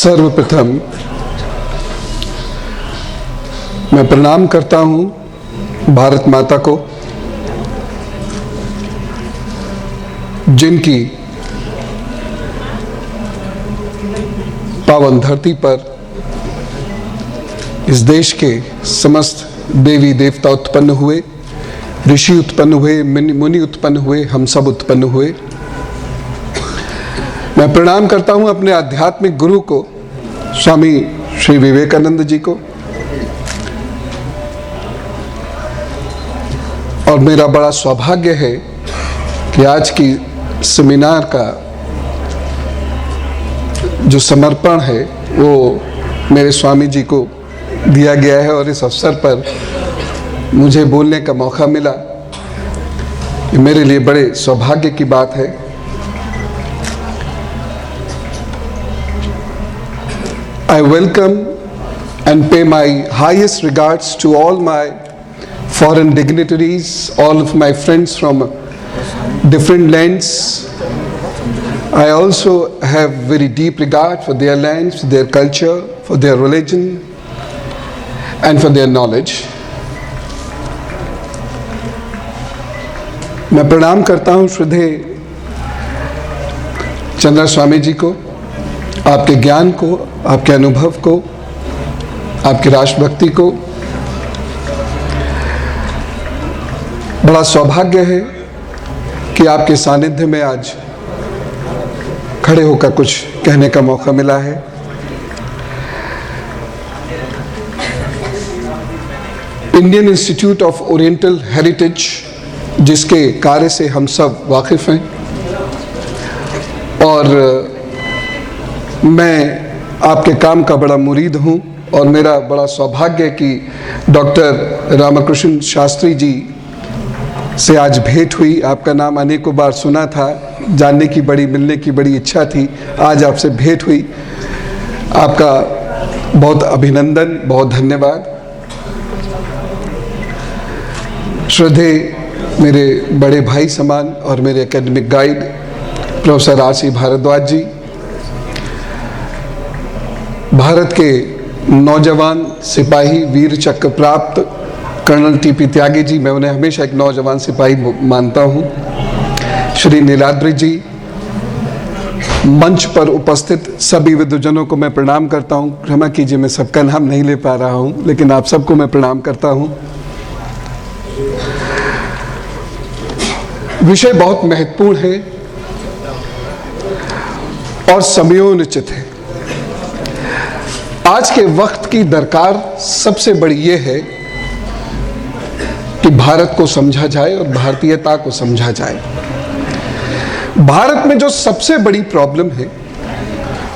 सर्वप्रथम मैं प्रणाम करता हूं भारत माता को, जिनकी पावन धरती पर इस देश के समस्त देवी देवता उत्पन्न हुए, ऋषि उत्पन्न हुए, मुनि उत्पन्न हुए, हम सब उत्पन्न हुए। मैं प्रणाम करता हूं अपने आध्यात्मिक गुरु को, स्वामी श्री विवेकानंद जी को, और मेरा बड़ा सौभाग्य है कि आज की सेमिनार का जो समर्पण है वो मेरे स्वामी जी को दिया गया है और इस अवसर पर मुझे बोलने का मौका मिला। ये मेरे लिए बड़े सौभाग्य की बात है। I welcome and pay my highest regards to all my foreign dignitaries, all of my friends from different lands. I also have very deep regard for their lands, for their culture, for their religion, and for their knowledge. मैं प्रणाम करता हूँ श्रद्धेय चंद्र स्वामी जी को, आपके ज्ञान को, आपके अनुभव को, आपकी राष्ट्रभक्ति को। बड़ा सौभाग्य है कि आपके सानिध्य में आज खड़े होकर कुछ कहने का मौका मिला है। Indian institute of oriental heritage, जिसके कार्य से हम सब वाकिफ हैं, और मैं आपके काम का बड़ा मुरीद हूँ, और मेरा बड़ा सौभाग्य है कि डॉक्टर रामकृष्ण शास्त्री जी से आज भेंट हुई। आपका नाम अनेकों बार सुना था, जानने की बड़ी, मिलने की बड़ी इच्छा थी, आज आपसे भेंट हुई। आपका बहुत अभिनंदन, बहुत धन्यवाद। श्रद्धेय मेरे बड़े भाई समान और मेरे academic guide professor R.C. Bhardwaj ji, Bharat के नौजवान सिपाही, वीर चक्र प्राप्त कर्नल T.P. त्यागी जी, मैं उन्हें हमेशा एक नौजवान सिपाही मानता हूँ। श्री नीलाद्रि जी, मंच पर उपस्थित सभी विद्वजनों को मैं प्रणाम करता हूँ। क्षमा कीजिए, मैं सबका नाम नहीं ले पा रहा हूँ, लेकिन आप सबको मैं प्रणाम करता हूँ। विषय बहुत महत्वपूर्ण है और समयोचित है। आज के वक्त की दरकार सबसे बड़ी ये है कि भारत को समझा जाए और भारतीयता को समझा जाए। भारत में जो सबसे बड़ी प्रॉब्लम है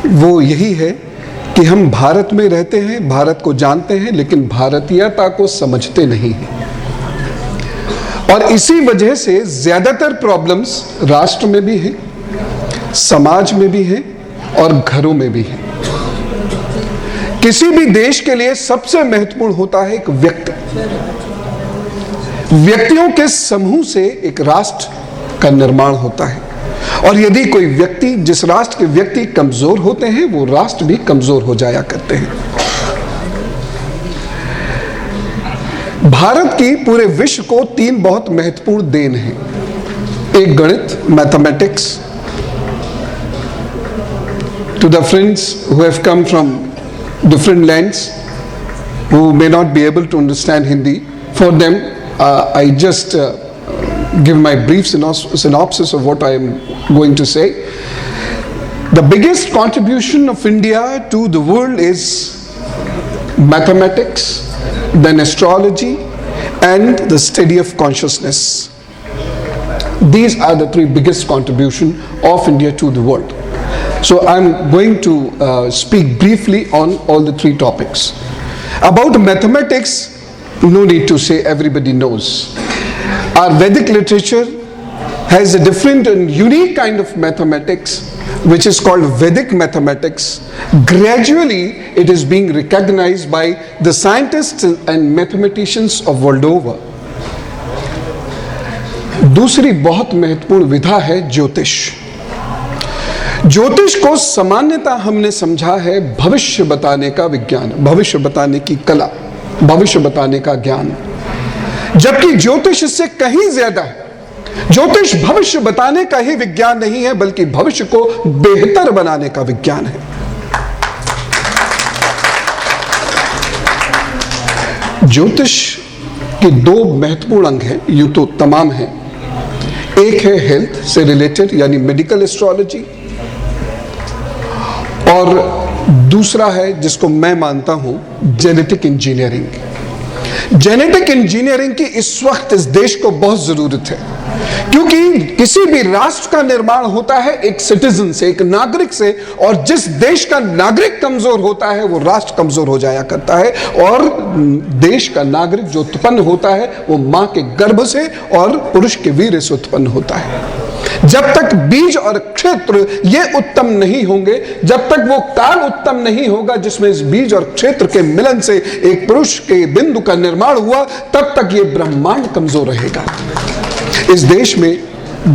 वो यही है कि हम भारत में रहते हैं, भारत को जानते हैं, लेकिन भारतीयता को समझते नहीं हैं। और इसी वजह से ज्यादातर प्रॉब्लम्स राष्ट्र में भी हैं, समाज में भी हैं और घरों में भी हैं। किसी भी देश के लिए सबसे महत्वपूर्ण होता है एक व्यक्ति। व्यक्तियों के समूह से एक राष्ट्र का निर्माण होता है, और यदि कोई व्यक्ति, जिस राष्ट्र के व्यक्ति कमजोर होते हैं, वो राष्ट्र भी कमजोर हो जाया करते हैं। भारत की पूरे विश्व को 3 बहुत महत्वपूर्ण देन हैं। एक गणित, mathematics. To the friends who have come from different lands, who may not be able to understand Hindi, for them I just give my brief synopsis of what I am going to say. The biggest contribution of India to the world is mathematics, then astrology, and the study of consciousness. These are the 3 biggest contributions of India to the world. So I'm going to speak briefly on all the 3 topics. About mathematics, no need to say, everybody knows. Our Vedic literature has a different and unique kind of mathematics which is called Vedic mathematics. Gradually it is being recognized by the scientists and mathematicians of world over. दूसरी बहुत महत्वपूर्ण विधा है ज्योतिष। ज्योतिष को सामान्यतः हमने समझा है भविष्य बताने का विज्ञान, भविष्य बताने की कला, भविष्य बताने का ज्ञान, जबकि ज्योतिष इससे कहीं ज्यादा है। ज्योतिष भविष्य बताने का ही विज्ञान नहीं है, बल्कि भविष्य को बेहतर बनाने का विज्ञान है। ज्योतिष के दो महत्वपूर्ण अंग हैं, यूं तो तमाम हैं। एक है हेल्थ से रिलेटेड यानी मेडिकल एस्ट्रोलॉजी, और दूसरा है जिसको मैं मानता हूं जेनेटिक इंजीनियरिंग। जेनेटिक इंजीनियरिंग की इस वक्त इस देश को बहुत जरूरत है, क्योंकि किसी भी राष्ट्र का निर्माण होता है एक सिटीजन से, एक नागरिक से, और जिस देश का नागरिक कमजोर होता है वो राष्ट्र कमजोर हो जाया करता है, और देश का नागरिक जो उत्पन्न होता है वो मां के गर्भ से और पुरुष के वीर्य से उत्पन्न होता है। जब तक बीज और क्षेत्र ये उत्तम नहीं होंगे, जब तक वो काल उत्तम नहीं होगा जिसमें इस बीज और क्षेत्र के मिलन से एक पुरुष के बिंदु का निर्माण हुआ, तब तक ये ब्रह्मांड कमजोर रहेगा। इस देश में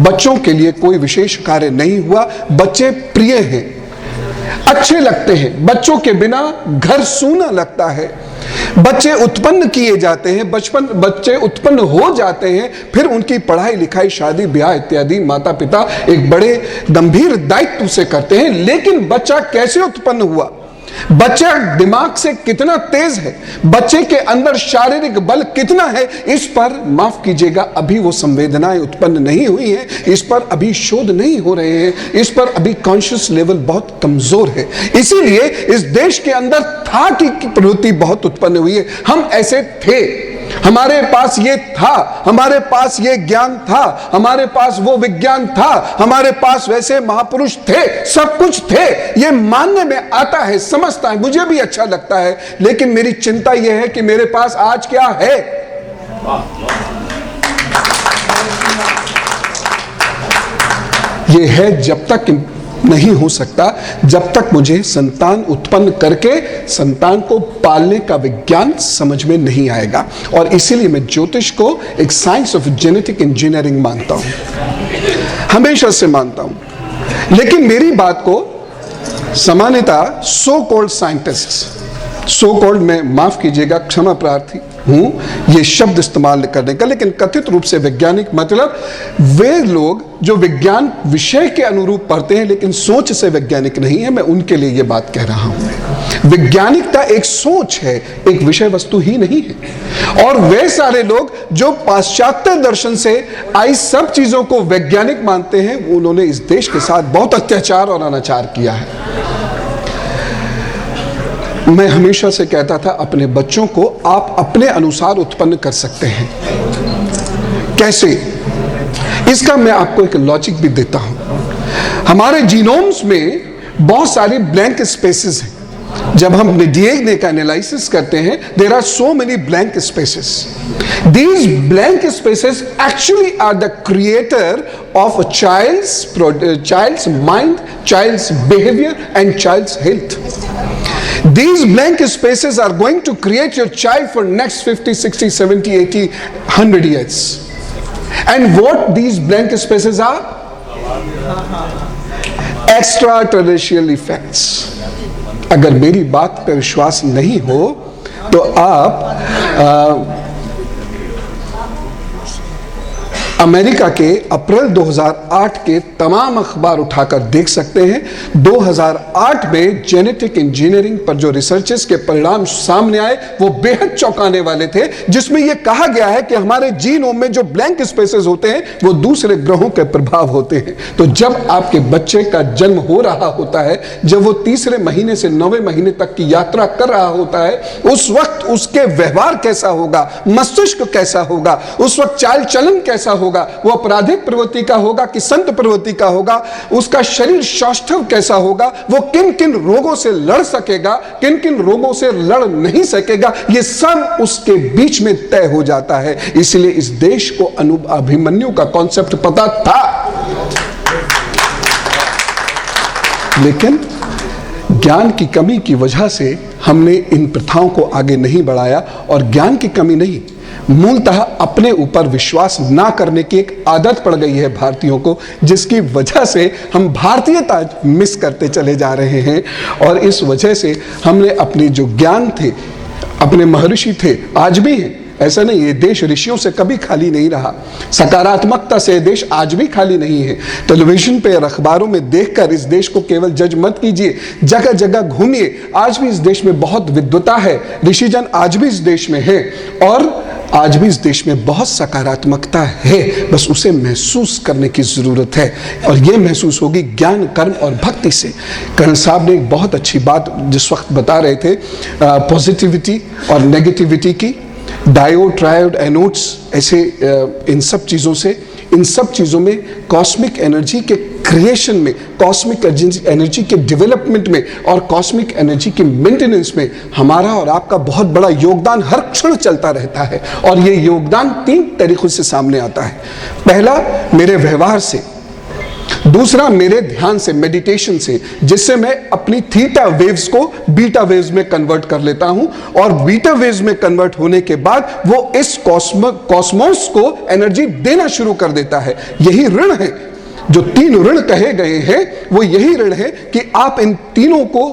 बच्चों के लिए कोई विशेष कार्य नहीं हुआ। बच्चे प्रिय हैं, अच्छे लगते हैं, बच्चों के बिना घर सूना लगता है। बच्चे उत्पन्न किए जाते हैं, बच्चे उत्पन्न हो जाते हैं, फिर उनकी पढ़ाई लिखाई शादी ब्याह इत्यादि माता पिता एक बड़े गंभीर दायित्व से करते हैं। लेकिन बच्चा कैसे उत्पन्न हुआ, बच्चा दिमाग से कितना तेज है, बच्चे के अंदर शारीरिक बल कितना है, इस पर माफ कीजिएगा अभी वो संवेदनाएं उत्पन्न नहीं हुई हैं, इस पर अभी शोध नहीं हो रहे हैं, इस पर अभी कॉन्शियस लेवल बहुत कमजोर है। इसीलिए इस देश के अंदर था की प्रवृत्ति बहुत उत्पन्न हुई है। हम ऐसे थे, हमारे पास ये था, हमारे पास ये ज्ञान था, हमारे पास वो विज्ञान था, हमारे पास वैसे महापुरुष थे, सब कुछ थे। ये मानने में आता है, समझता है, मुझे भी अच्छा लगता है, लेकिन मेरी चिंता यह है कि मेरे पास आज क्या है। ये है जब तक नहीं हो सकता, जब तक मुझे संतान उत्पन्न करके संतान को पालने का विज्ञान समझ में नहीं आएगा। और इसीलिए मैं ज्योतिष को एक साइंस ऑफ जेनेटिक इंजीनियरिंग मानता हूं, हमेशा से मानता हूं। लेकिन मेरी बात को सामान्यतः so called scientists, so called, मैं माफ कीजिएगा क्षमा प्रार्थी हूं ये शब्द इस्तेमाल करने का, लेकिन कथित रूप से वैज्ञानिक मतलब वे लोग जो विज्ञान विषय के अनुरूप पढ़ते हैं लेकिन सोच से वैज्ञानिक नहीं है, मैं उनके लिए ये बात कह रहा हूं। वैज्ञानिकता एक सोच है, एक विषय वस्तु ही नहीं है। और वे सारे लोग जो पाश्चात्य दर्शन से आई सब चीजों को वैज्ञानिक मानते हैं, उन्होंने इस देश के साथ बहुत अत्याचार और अनाचार किया है। मैं हमेशा से कहता था अपने बच्चों को आप अपने अनुसार उत्पन्न कर सकते हैं। कैसे? इसका मैं आपको एक लॉजिक भी देता हूं। हमारे जीनोम्स में बहुत सारी ब्लैंक स्पेसेस हैं। जब हम डीएनए का एनालिसिस करते हैं, there are so many blank spaces. These blank spaces actually are the creator of a child's mind, child's behavior and child's health. These blank spaces are going to create your child for next 50, 60, 70, 80, 100 years. And what these blank spaces are? Extraterrestrial effects. अगर मेरी बात पर विश्वास नहीं हो तो आप America के अप्रैल 2008 के तमाम अखबार उठाकर देख सकते हैं। 2008 में जेनेटिक इंजीनियरिंग पर जो रिसर्चेस के परिणाम सामने आए वो बेहद चौंकाने वाले थे, जिसमें यह कहा गया है कि हमारे जीनोम में जो ब्लैंक स्पेसेस होते हैं वो दूसरे ग्रहों के प्रभाव होते हैं। तो जब आपके बच्चे का जन्म हो रहा होता है, जब वो तीसरे महीने से 9वें महीने तक की यात्रा कर रहा होता है, उस वक्त उसके व्यवहार कैसा होगा, मस्तिष्क कैसा होगा, उस वक्त चाल चलन कैसा होगा, होगा, वो आपराधिक प्रवृत्ति का होगा कि संत प्रवृत्ति का होगा, उसका शरीर सौष्ठव कैसा होगा, वो किन किन रोगों से लड़ सकेगा, किन किन रोगों से लड़ नहीं सकेगा, ये सब उसके बीच में तय हो जाता है। इसलिए इस देश को अभिमन्यु का कॉन्सेप्ट पता था, लेकिन ज्ञान की कमी की वजह से हमने इन प्रथाओं को आगे नहीं बढ़ाया। और ज्ञान की कमी नहीं, मूलतः अपने ऊपर विश्वास ना करने की एक आदत पड़ गई है भारतीयों को, जिसकी वजह से हम भारतीयता मिस करते चले जा रहे हैं। और इस वजह से हमने अपने जो ज्ञान थे, अपने महर्षि थे, आज भी हैं, ऐसा नहीं, ये देश ऋषियों से कभी खाली नहीं रहा, सकारात्मकता से देश आज भी खाली नहीं है। टेलीविजन पे और अखबारों में देखकर इस देश को केवल जज मत कीजिए, जगह जगह घूमिए, आज भी इस देश में बहुत विद्वता है, ऋषिजन आज भी इस देश में है, और आज भी इस देश में बहुत सकारात्मकता है, बस उसे महसूस करने की जरूरत है। और यह महसूस होगी ज्ञान, कर्म और भक्ति से। कर्ण साहब ने एक बहुत अच्छी बात जिस वक्त बता रहे थे पॉजिटिविटी और नेगेटिविटी की, डायोड, ट्रायोड, एनोड्स, ऐसे इन सब चीज़ों से, इन सब चीज़ों में कॉस्मिक एनर्जी के क्रिएशन में, कॉस्मिक एनर्जी के डेवलपमेंट में और कॉस्मिक एनर्जी के मेंटेनेंस में हमारा और आपका बहुत बड़ा योगदान हर क्षण चलता रहता है। और ये योगदान 3 तरीकों से सामने आता है। पहला, मेरे व्यवहार से, दूसरा मेरे ध्यान से, मेडिटेशन से, जिससे मैं अपनी थीटा वेव्स को बीटा वेव्स में कन्वर्ट कर लेता हूं, और बीटा वेव्स में कन्वर्ट होने के बाद वो इस कॉस्मोस को एनर्जी देना शुरू कर देता है। यही ऋण है, जो 3 ऋण कहे गए हैं वो यही ऋण है कि आप इन तीनों को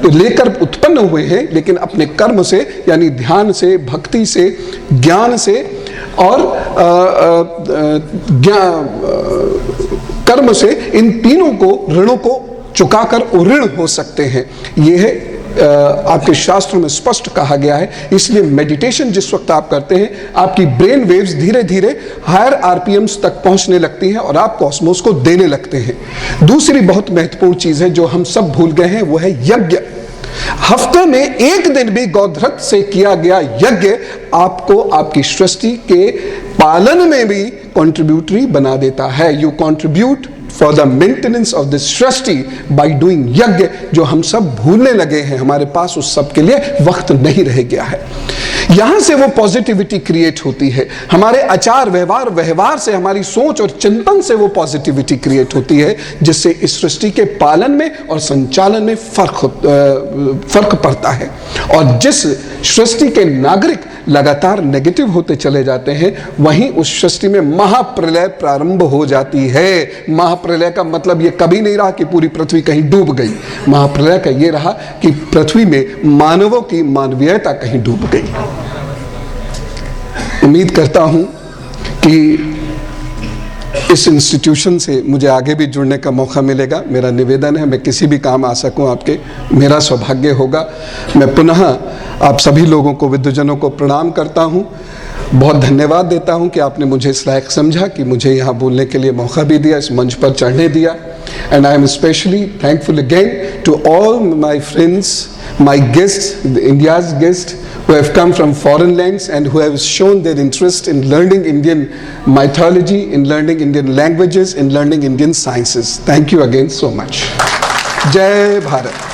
लेकर उत्पन्न हुए हैं, लेकिन अपने कर्म से, यानी ध्यान से, भक्ति से, ज्ञान से और कर्म से, इन तीनों को, ऋणों को चुकाकर ऋण हो सकते हैं। यह है आपके शास्त्रों में स्पष्ट कहा गया है। इसलिए मेडिटेशन जिस वक्त आप करते हैं, आपकी ब्रेन वेव्स धीरे धीरे हायर आरपीएम्स तक पहुंचने लगती हैं और आप कॉस्मोस को देने लगते हैं। दूसरी बहुत महत्वपूर्ण चीज है जो हम सब भूल गए हैं, वो है यज्ञ। हफ्ते में 1 दिन भी गौधृत से किया गया यज्ञ आपको आपकी सृष्टि के पालन में भी कंट्रीब्यूटरी बना देता है। You contribute for the maintenance of this Srishti by doing यज्ञ, जो हम सब भूलने लगे हैं। हमारे पास उस सब के लिए वक्त नहीं रह गया है। यहां से वो पॉजिटिविटी क्रिएट होती है, हमारे आचार व्यवहार, व्यवहार से, हमारी सोच और चिंतन से वो पॉजिटिविटी क्रिएट होती है, जिससे इस सृष्टि के पालन में और संचालन में फर्क पड़ता है। और जिस सृष्टि के नागरिक लगातार नेगेटिव होते चले जाते हैं, वहीं उस सृष्टि में महाप्रलय प्रारंभ हो जाती है। महाप्रलय का मतलब ये कभी नहीं रहा कि पूरी पृथ्वी कहीं डूब गई। महाप्रलय का ये रहा कि पृथ्वी में मानवों की मानवीयता कहीं डूब गई। उम्मीद करता हूं कि इस इंस्टीट्यूशन से मुझे आगे भी जुड़ने का मौका मिलेगा। मेरा निवेदन है, मैं किसी भी काम आ सकूं आपके, मेरा सौभाग्य होगा। मैं पुनः आप सभी लोगों को, विद्वजनों को प्रणाम करता हूं, बहुत धन्यवाद देता हूं कि आपने मुझे इस लायक समझा कि मुझे यहाँ बोलने के लिए मौका भी दिया, इस मंच पर चढ़ने दिया। And I am specially thankful again to all my friends, my guest, India's guests who have come from foreign lands and who have shown their interest in learning Indian mythology, in learning Indian languages, in learning Indian sciences. Thank you again so much. Jai Bharat.